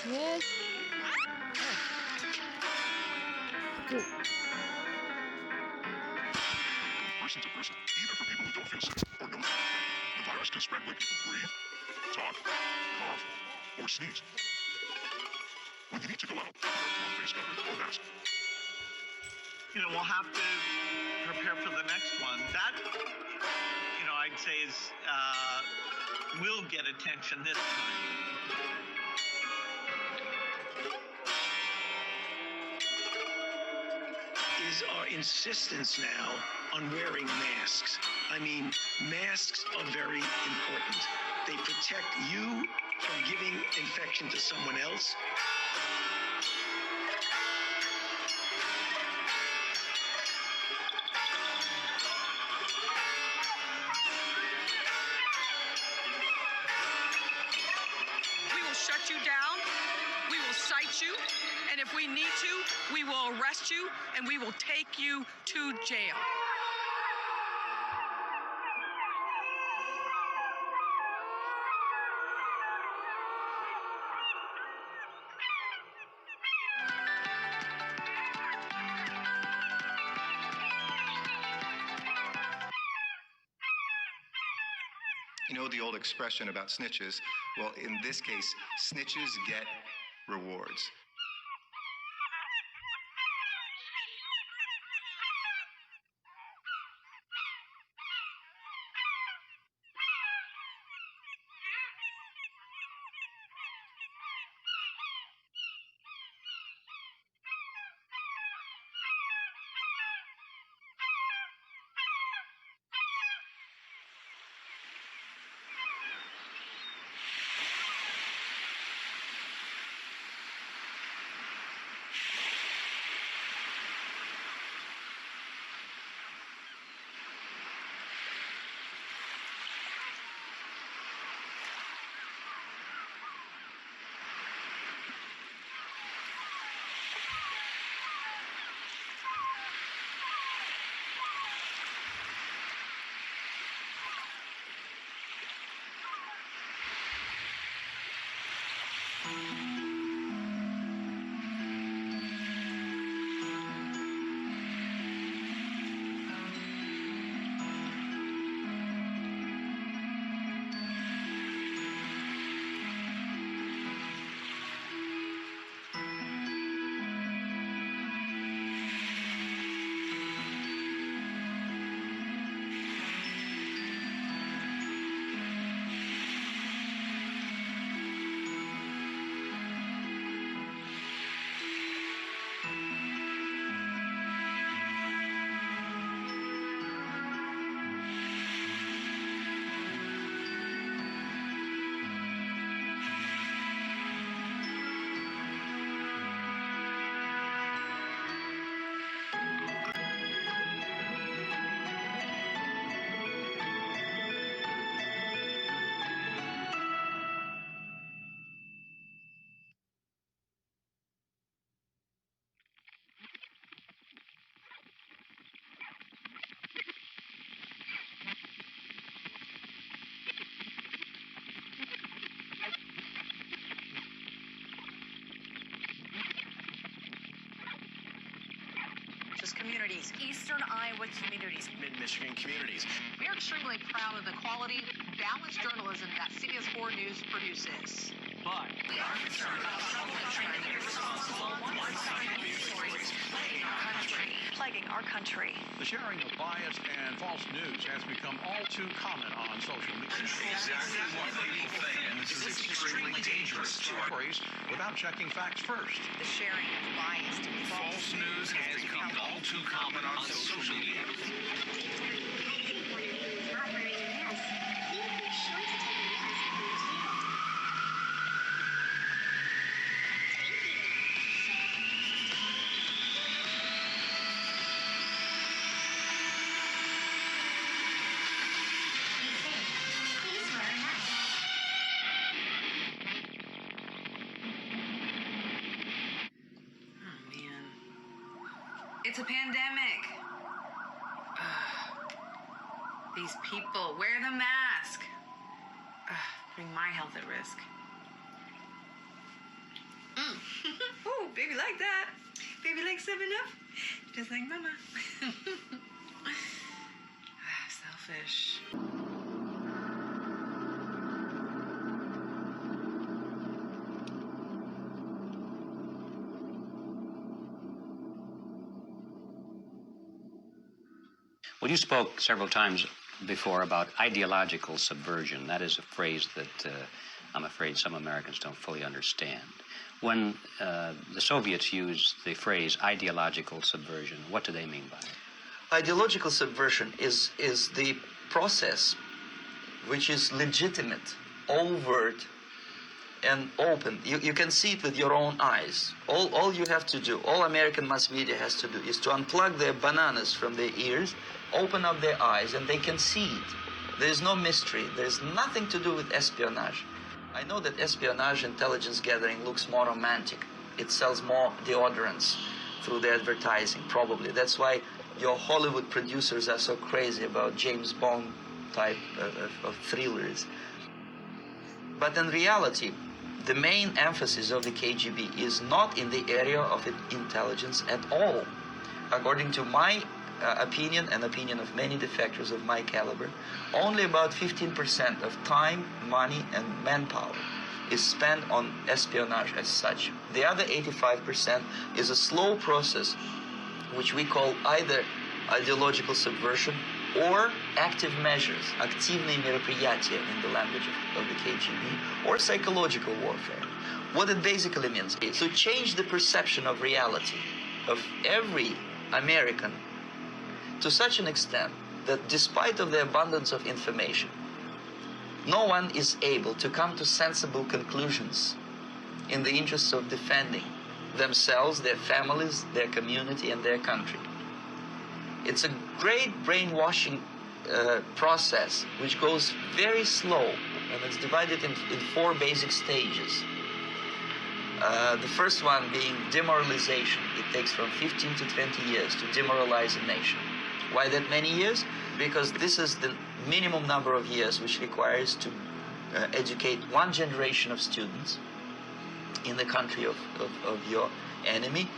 Yes. Cool. Person to person, even for people who don't feel sick or know it. The virus can spread when people breathe, talk, cough, or sneeze. When you need to go out, wear a face covering or mask. We'll have to prepare for the next one. That, I'd say is will get attention this time. Is our insistence now on wearing masks. I mean, masks are very important. They protect you from giving infection to someone else. We will shut you down. We will cite you. And if we need to, we will arrest you and we will take you to jail. You know the old expression about snitches? Well, in this case, snitches get rewards. Communities, Eastern Iowa communities, Mid-Michigan communities. We are extremely proud of the quality, balanced journalism that CBS4 News produces. But we are concerned about troubling and irresponsible, one-sided news stories Plaguing our country. The sharing of biased and false news has become all too common on social media. Exactly what people think, and this is extremely dangerous to our Stories without checking facts first. The sharing of biased and false news has become all too common on social media. It's a pandemic. These people wear the mask. Putting my health at risk. Baby like that. Baby like 7-Up. Just like mama. Selfish. Well, you spoke several times before about ideological subversion. That is a phrase that I'm afraid some Americans don't fully understand. When the Soviets used the phrase ideological subversion, what do they mean by it? Ideological subversion is the process which is legitimate, overt, and open. You can see it with your own eyes. All you have to do, all American mass media has to do, is to unplug their bananas from their ears, open up their eyes, and they can see it. There is no mystery. There is nothing to do with espionage. I know that espionage intelligence gathering looks more romantic. It sells more deodorants through the advertising, probably. That's why your Hollywood producers are so crazy about James Bond type of thrillers. But in reality, the main emphasis of the KGB is not in the area of intelligence at all. According to my opinion and opinion of many defectors of my caliber, only about 15% of time, money, and manpower is spent on espionage as such. The other 85% is a slow process which we call either ideological subversion or active measures, активные мероприятия in the language of the KGB, or psychological warfare. What it basically means is to change the perception of reality of every American to such an extent that despite of the abundance of information, no one is able to come to sensible conclusions in the interests of defending themselves, their families, their community, and their country. It's a great brainwashing process which goes very slow, and it's divided in 4 basic stages. The first one being demoralization. It takes from 15 to 20 years to demoralize a nation. Why that many years? Because this is the minimum number of years which requires to educate one generation of students in the country of your enemy,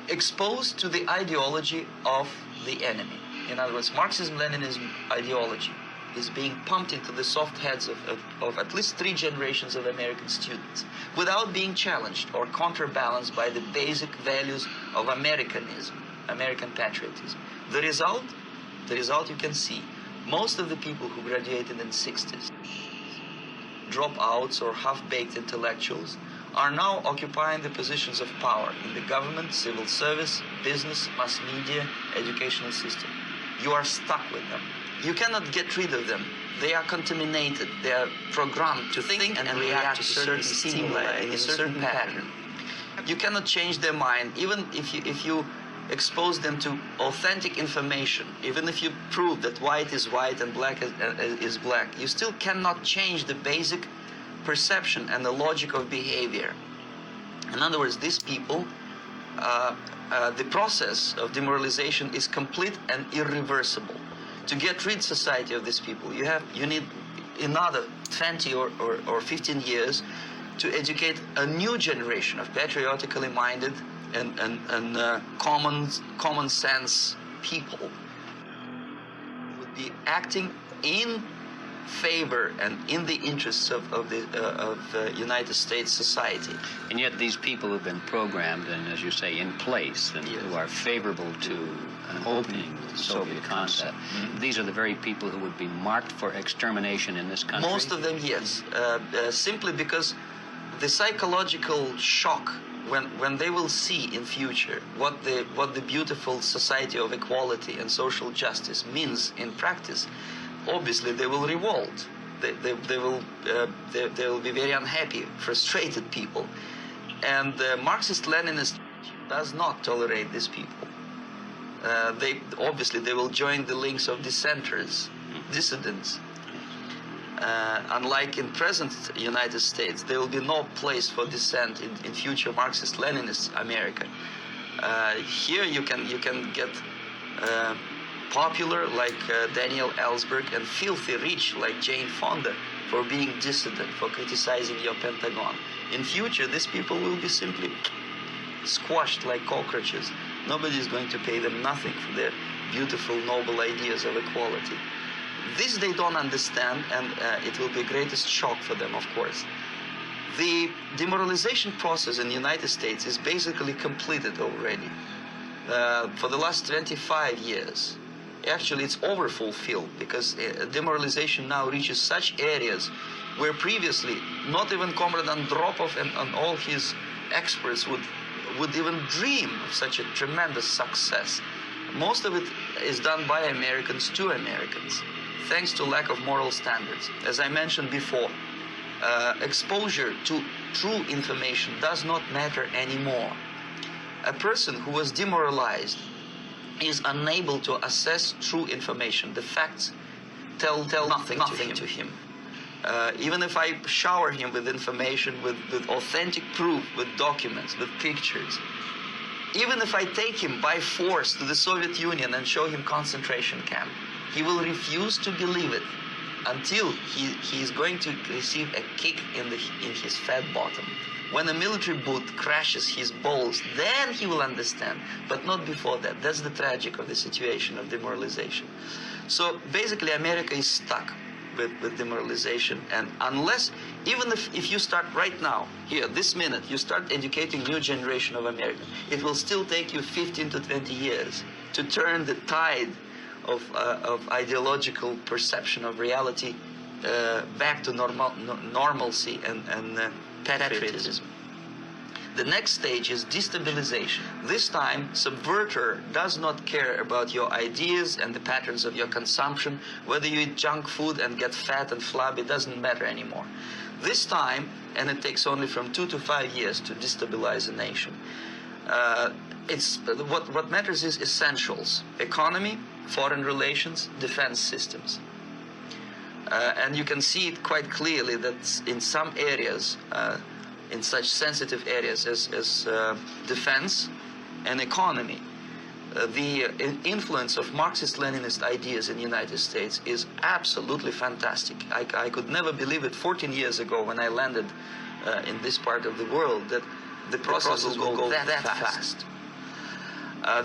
exposed to the ideology of the enemy. In other words, Marxism-Leninism ideology is being pumped into the soft heads of at least 3 generations of American students without being challenged or counterbalanced by the basic values of Americanism, American patriotism. The result you can see. Most of the people who graduated in the 60s, dropouts or half-baked intellectuals, are now occupying the positions of power in the government, civil service, business, mass media, educational system. You are stuck with them. You cannot get rid of them. They are contaminated. They are programmed to think and react to certain stimuli in a certain pattern. You cannot change their mind, even if you expose them to authentic information, even if you prove that white is white and black is black, you still cannot change the basic perception and the logic of behavior. In other words, these people, the process of demoralization is complete and irreversible. To get rid of society of these people, you need another 20 or 15 years to educate a new generation of patriotically minded and common sense people would be acting in favor and in the interests of United States society. And yet these people who've been programmed and, as you say, in place and who are favorable to an opening of the Soviet concept, these are the very people who would be marked for extermination in this country? Most of them, yes. Simply because the psychological shock when they will see in future what the beautiful society of equality and social justice means in practice, obviously they will revolt. They will be very unhappy, frustrated people, and Marxist-Leninist does not tolerate these people. They will join the links of dissenters, dissidents. Unlike in present United States, there will be no place for dissent in future Marxist-Leninist America. Here you can get popular like Daniel Ellsberg and filthy rich like Jane Fonda for being dissident, for criticizing your Pentagon. In future, these people will be simply squashed like cockroaches. Nobody is going to pay them nothing for their beautiful, noble ideas of equality. This they don't understand, and it will be the greatest shock for them, of course. The demoralization process in the United States is basically completed already. For the last 25 years. Actually, it's overfulfilled, because demoralization now reaches such areas where previously not even Comrade Andropov and all his experts would even dream of such a tremendous success. Most of it is done by Americans to Americans, thanks to lack of moral standards. As I mentioned before, exposure to true information does not matter anymore. A person who was demoralized is unable to assess true information. The facts tell nothing to him. Even if I shower him with information, with authentic proof, with documents, with pictures, even if I take him by force to the Soviet Union and show him concentration camp, he will refuse to believe it until he is going to receive a kick in his fat bottom. When a military boot crashes his balls, then he will understand, but not before that. That's the tragic of the situation of demoralization. So basically, America is stuck with demoralization, and unless, even if you start right now, here, this minute, you start educating new generation of Americans, it will still take you 15 to 20 years to turn the tide of ideological perception of reality back to normalcy and patriotism. The next stage is destabilization. This time, subverter does not care about your ideas and the patterns of your consumption. Whether you eat junk food and get fat and flabby, doesn't matter anymore. This time, and it takes only from 2 to 5 years to destabilize a nation, what matters is essentials: economy, foreign relations, defense systems. And you can see it quite clearly that in some areas, in such sensitive areas as defense and economy, the influence of Marxist-Leninist ideas in the United States is absolutely fantastic. I could never believe it 14 years ago when I landed in this part of the world, that the process will go that fast.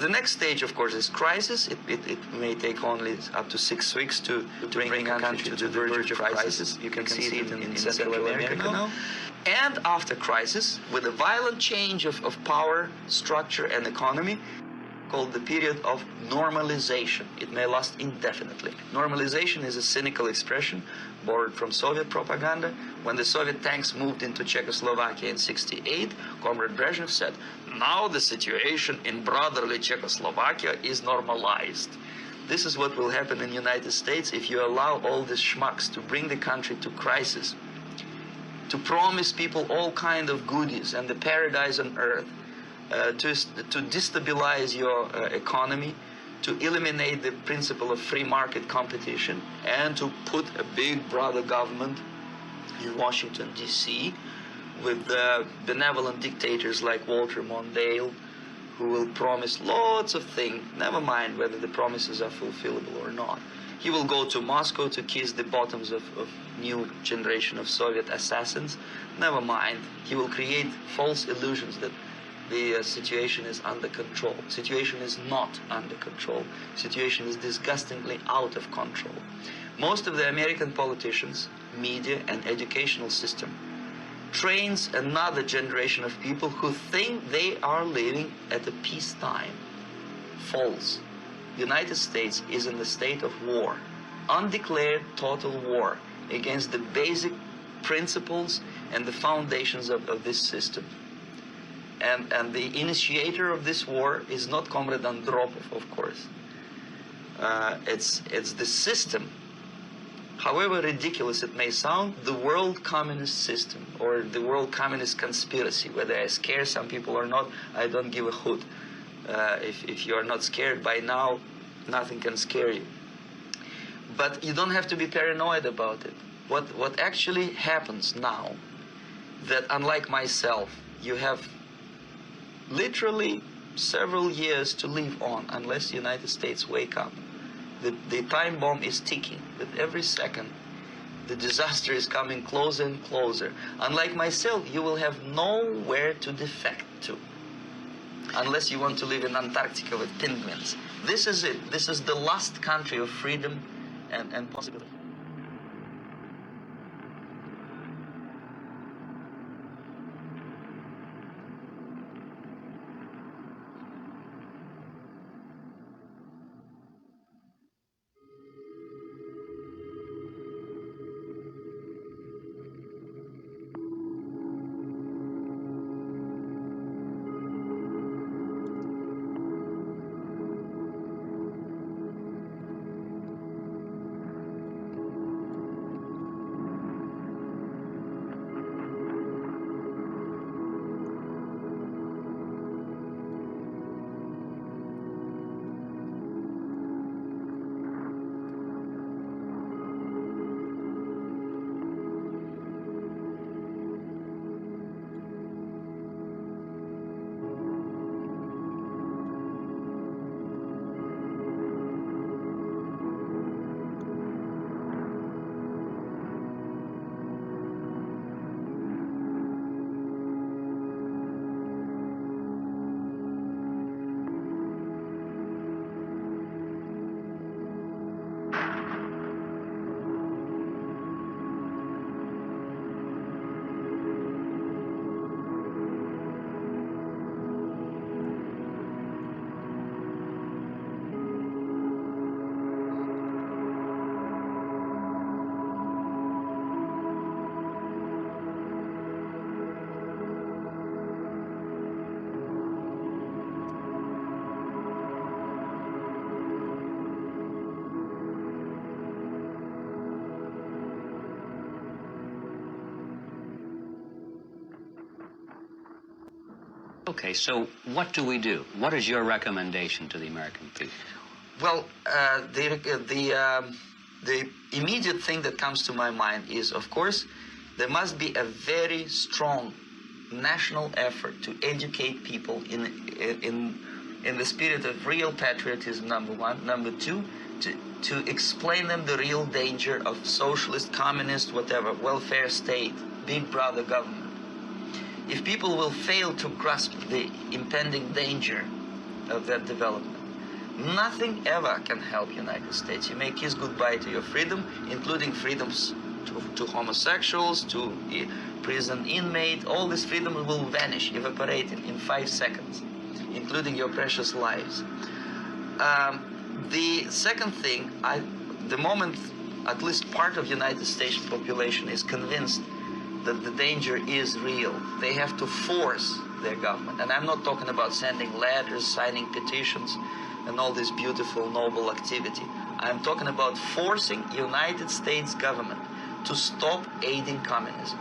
The next stage, of course, is crisis. It may take only up to 6 weeks to bring a country to the verge of crisis. You can see it in Central America now. And after crisis, with a violent change of power, structure, and economy, called the period of normalization. It may last indefinitely. Normalization is a cynical expression borrowed from Soviet propaganda. When the Soviet tanks moved into Czechoslovakia in '68, Comrade Brezhnev said, "Now the situation in brotherly Czechoslovakia is normalized." This is what will happen in the United States if you allow all these schmucks to bring the country to crisis, to promise people all kind of goodies and the paradise on earth, to destabilize your economy, to eliminate the principle of free market competition, and to put a big brother government in Washington, D.C., with benevolent dictators like Walter Mondale, who will promise lots of things, never mind whether the promises are fulfillable or not. He will go to Moscow to kiss the bottoms of new generation of Soviet assassins, never mind. He will create false illusions that the situation is under control. Situation is not under control. Situation is disgustingly out of control. Most of the American politicians, media, and educational system trains another generation of people who think they are living at a peacetime. False. The United States is in the state of war, undeclared total war against the basic principles and the foundations of this system. And the initiator of this war is not Comrade Andropov, of course. It's the system. However ridiculous it may sound, the world communist system, or the world communist conspiracy. Whether I scare some people or not, I don't give a hoot. If you are not scared by now, nothing can scare you. But you don't have to be paranoid about it. What actually happens now, that unlike myself, you have literally several years to live on unless the United States wake up. The time bomb is ticking. With every second, the disaster is coming closer and closer. Unlike myself, you will have nowhere to defect to. unless you want to live in Antarctica with penguins. This is it. This is the last country of freedom and possibility. Okay, so what do we do? What is your recommendation to the American people? Well, the immediate thing that comes to my mind is, of course, there must be a very strong national effort to educate people in the spirit of real patriotism, number one. Number two, to explain them the real danger of socialist, communist, whatever, welfare state, big brother government. If people will fail to grasp the impending danger of that development, nothing ever can help United States. You may kiss goodbye to your freedom, including freedoms to homosexuals, to prison inmate. All this freedom will vanish, evaporate in 5 seconds, including your precious lives. The second thing, the moment at least part of United States population is convinced that the danger is real, they have to force their government. And I'm not talking about sending letters, signing petitions, and all this beautiful, noble activity. I'm talking about forcing United States government to stop aiding communism.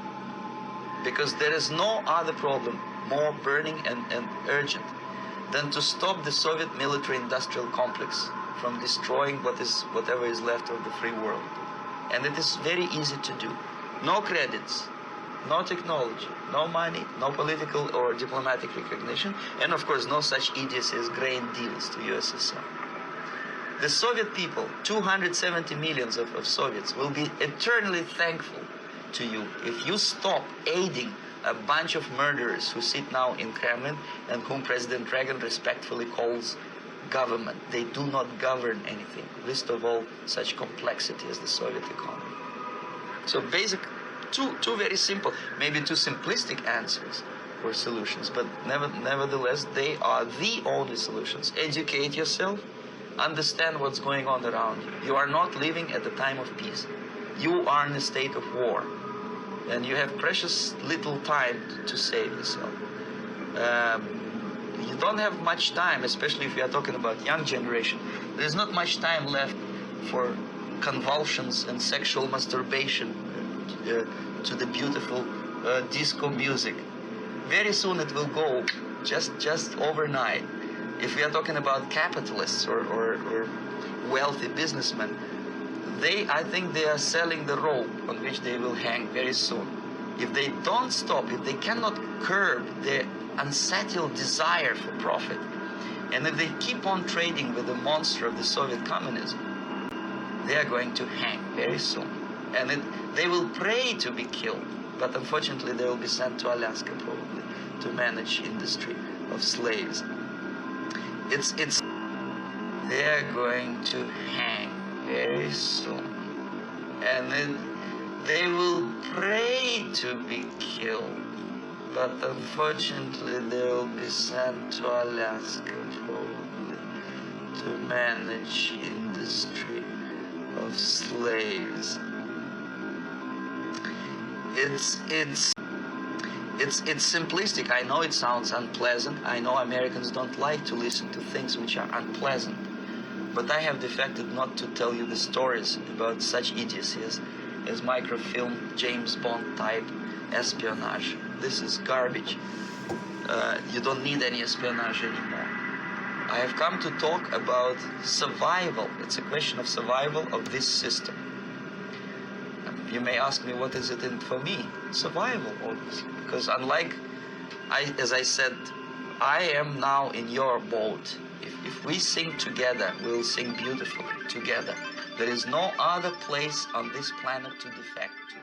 Because there is no other problem more burning and urgent than to stop the Soviet military-industrial complex from destroying whatever is left of the free world. And it is very easy to do. No credits, no technology, no money, no political or diplomatic recognition, and of course no such idiocy as grain deals to USSR. The Soviet people, 270 millions of Soviets, will be eternally thankful to you if you stop aiding a bunch of murderers who sit now in Kremlin and whom President Reagan respectfully calls government. They do not govern anything, least of all such complexity as the Soviet economy. So two very simple, maybe too simplistic answers or solutions, but nevertheless, they are the only solutions. Educate yourself, understand what's going on around you. You are not living at the time of peace. You are in a state of war, and you have precious little time to save yourself. You don't have much time, especially if you are talking about young generation. There's not much time left for convulsions and sexual masturbation to the beautiful disco music. Very soon it will go, just overnight. If we are talking about capitalists or wealthy businessmen, I think they are selling the rope on which they will hang very soon. If they don't stop, if they cannot curb their unsettled desire for profit, and if they keep on trading with the monster of the Soviet communism, they are going to hang very soon. And they will pray to be killed, but unfortunately they will be sent to Alaska probably to manage industry of slaves. they're going to hang very soon. And then they will pray to be killed. But unfortunately, they will be sent to Alaska probably to manage industry of slaves. It's simplistic. I know it sounds unpleasant. I know Americans don't like to listen to things which are unpleasant. But I have defected not to tell you the stories about such idiocies as microfilm, James Bond type espionage. This is garbage. You don't need any espionage anymore. I have come to talk about survival. It's a question of survival of this system. You may ask me, what is it in for me? Survival, obviously. Because unlike, as I said, I am now in your boat. If we sing together, we'll sing beautifully together. There is no other place on this planet to defect to.